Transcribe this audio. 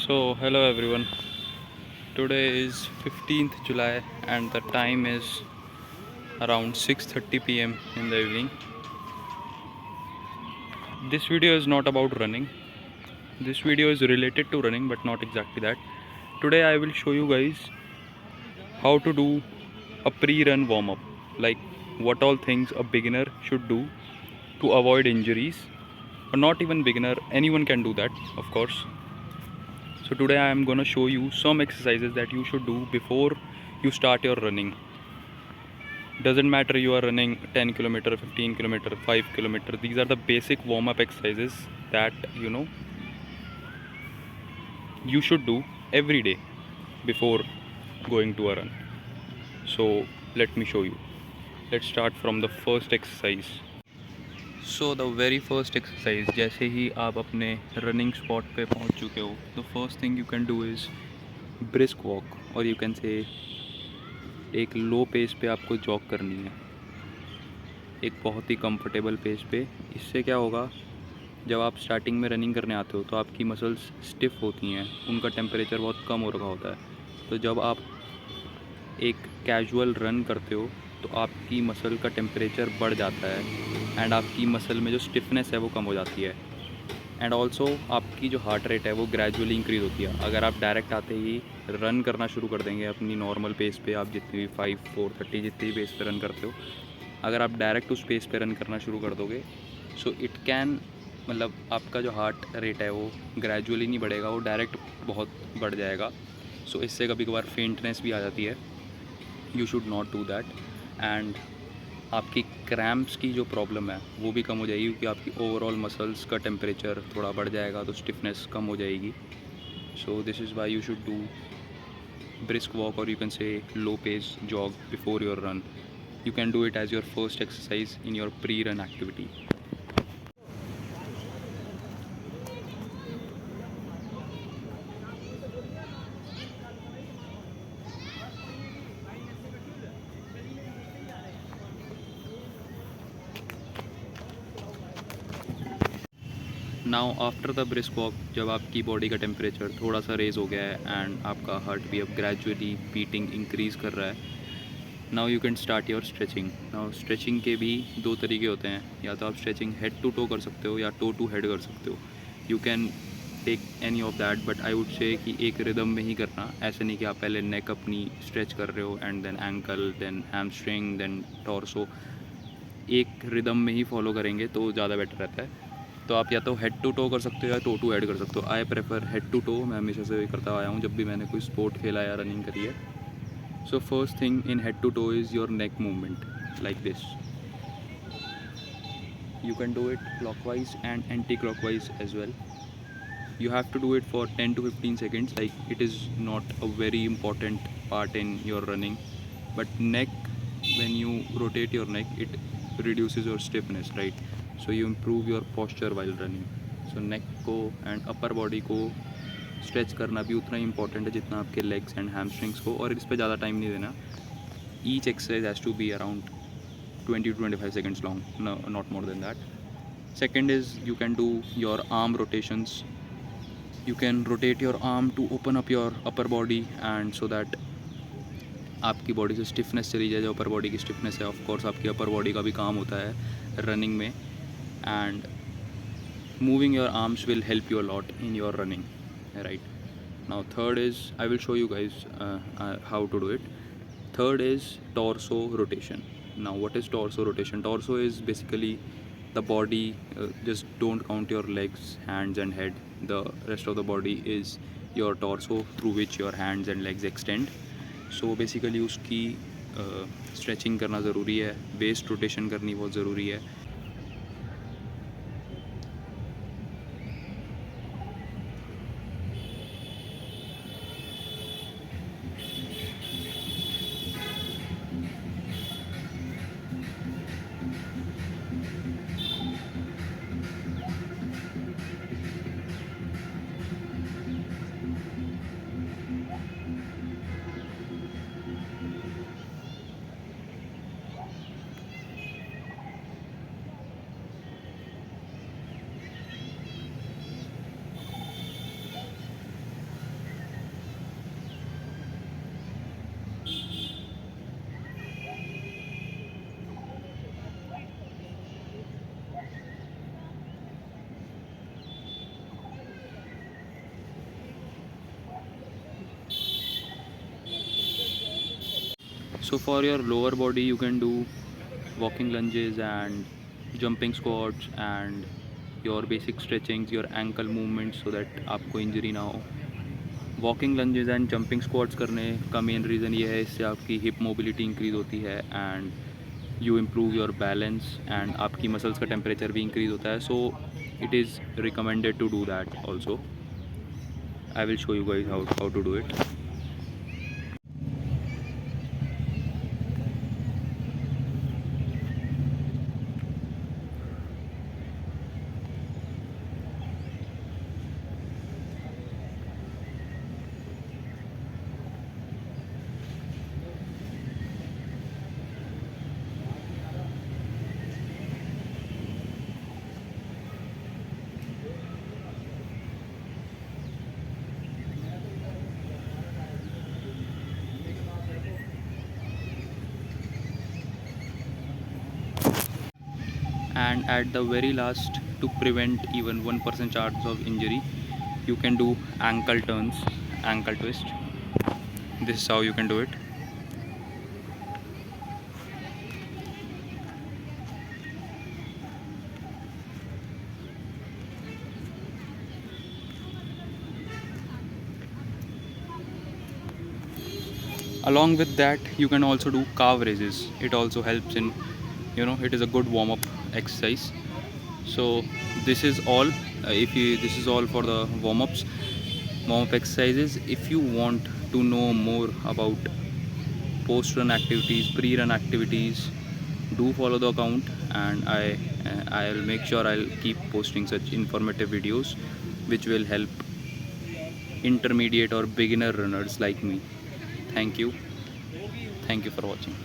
So, hello everyone. Today is 15th July and the time is around 6:30 p.m. in the evening. This video is not about running. This video is related to running but not exactly that. Today I will show you guys how to do a pre-run warm-up, like what all things a beginner should do to avoid injuries, or not even beginner, anyone can do that, of course. So today I am gonna show you some exercises that you should do before you start your running. Doesn't matter you are running 10 kilometer, 15 kilometer, 5 kilometer. These are the basic warm-up exercises that you should do every day before going to a run. So let me show you. Let's start from the first exercise. So the very first exercise, जैसे ही आप अपने running spot पे पहुंच चुके हो, the first thing you can do is brisk walk, और you can say एक लो pace पे आपको जॉग करनी है, एक बहुत ही कंफर्टेबल पेस पे. इससे क्या होगा, जब आप स्टार्टिंग में रनिंग करने आते हो तो आपकी मसल्स स्टिफ़ होती हैं, उनका टेम्परेचर बहुत कम हो रखा होता है. तो जब आप एक कैजुअल रन करते हो तो आपकी मसल का टेम्परेचर बढ़ जाता है एंड आपकी मसल में जो स्टिफनेस है वो कम हो जाती है. एंड ऑल्सो आपकी जो हार्ट रेट है वो ग्रेजुअली इंक्रीज़ होती है. अगर आप डायरेक्ट आते ही रन करना शुरू कर देंगे अपनी नॉर्मल पेस पे, आप जितनी भी 5, 4, 30 जितनी भी पेस पे रन करते हो, अगर आप डायरेक्ट उस पेस पे रन करना शुरू कर दोगे, सो इट कैन, मतलब आपका जो हार्ट रेट है वो ग्रेजुअली नहीं बढ़ेगा, वो डायरेक्ट बहुत बढ़ जाएगा. सो इससे कभी कभार फेंटनेस भी आ जाती है. You should not do that. And आपकी क्रैम्प्स की जो प्रॉब्लम है वो भी कम हो जाएगी, क्योंकि आपकी ओवरऑल मसल्स का टेम्परेचर थोड़ा बढ़ जाएगा, तो स्टिफनेस कम हो जाएगी. So this is why you should do brisk walk, or you can say low pace jog before your run. You can do it as your first exercise in your pre-run activity. Now after the brisk walk, जब आपकी body का temperature थोड़ा सा rays हो गया है and आपका heart भी अब ग्रेजुअली बीटिंग इंक्रीज़ कर रहा है, now you can start your stretching. Now stretching के भी दो तरीके होते हैं, या तो आप स्ट्रेचिंग हेड टू टो कर सकते हो या टो टू हेड कर सकते हो. You can take any of that, but I would say कि एक रिदम में ही करना. ऐसे नहीं कि आप पहले नेक अपनी स्ट्रेच कर रहे हो and then ankle, then hamstring, then torso. एक रिदम में ही फॉलो करेंगे तो ज़्यादा बेटर रहता है. तो आप या तो हेड टू टो कर सकते हो या टो टू हेड कर सकते हो. I prefer head to toe. मैं हमेशा से करता आया हूँ जब भी मैंने कोई स्पोर्ट खेला या रनिंग करी है. So first thing in head to toe is your neck movement, like this. You can do it clockwise and anti-clockwise as well. You have to do it for 10 to 15 seconds, like it is not a very important part in your running. But neck, when you rotate your neck, it reduces your stiffness, right? So you improve your posture while running. So neck को and upper body को stretch करना भी उतना ही important है जितना आपके legs and hamstrings को, और इस पर ज़्यादा टाइम नहीं देना. Each exercise has to be around 20 to 25 seconds long, no, not more than that. Second is you can do your arm rotations. You can rotate your arm to open up your upper body, and so that आपकी body से stiffness चली जाए. जो upper body की stiffness है, of course आपकी upper body का भी काम होता है रनिंग में, and moving your arms will help you a lot in your running, right. Now third is, I will show you guys how to do it. Third is torso rotation. Now what is torso rotation? Torso is basically the body, just don't count your legs, hands and head. The rest of the body is your torso, through which your hands and legs extend. So basically उसकी stretching करना ज़रूरी है, waist rotation करनी बहुत ज़रूरी है. So for your lower body you can do walking lunges and jumping squats and your basic stretchings, your ankle movements, so that आपको injury ना हो. Walking lunges and jumping squats करने का मेन रीज़न ये है, इससे आपकी हिप मोबिलिटी इंक्रीज़ होती है and you improve your balance and आपकी मसल्स का टेम्परेचर भी इंक्रीज़ होता है. So it is recommended to do that also. I will show you guys how to do it. And at the very last, to prevent even 1% chance of injury, you can do ankle turns, ankle twist. This is how you can do it. Along with that, you can also do calf raises. It also helps in, it is a good warm up exercise. So this is all. This is all for the warm up exercises. If you want to know more about post run activities, pre run activities, do follow the account, and I'll make sure I'll keep posting such informative videos which will help intermediate or beginner runners like me. Thank you for watching.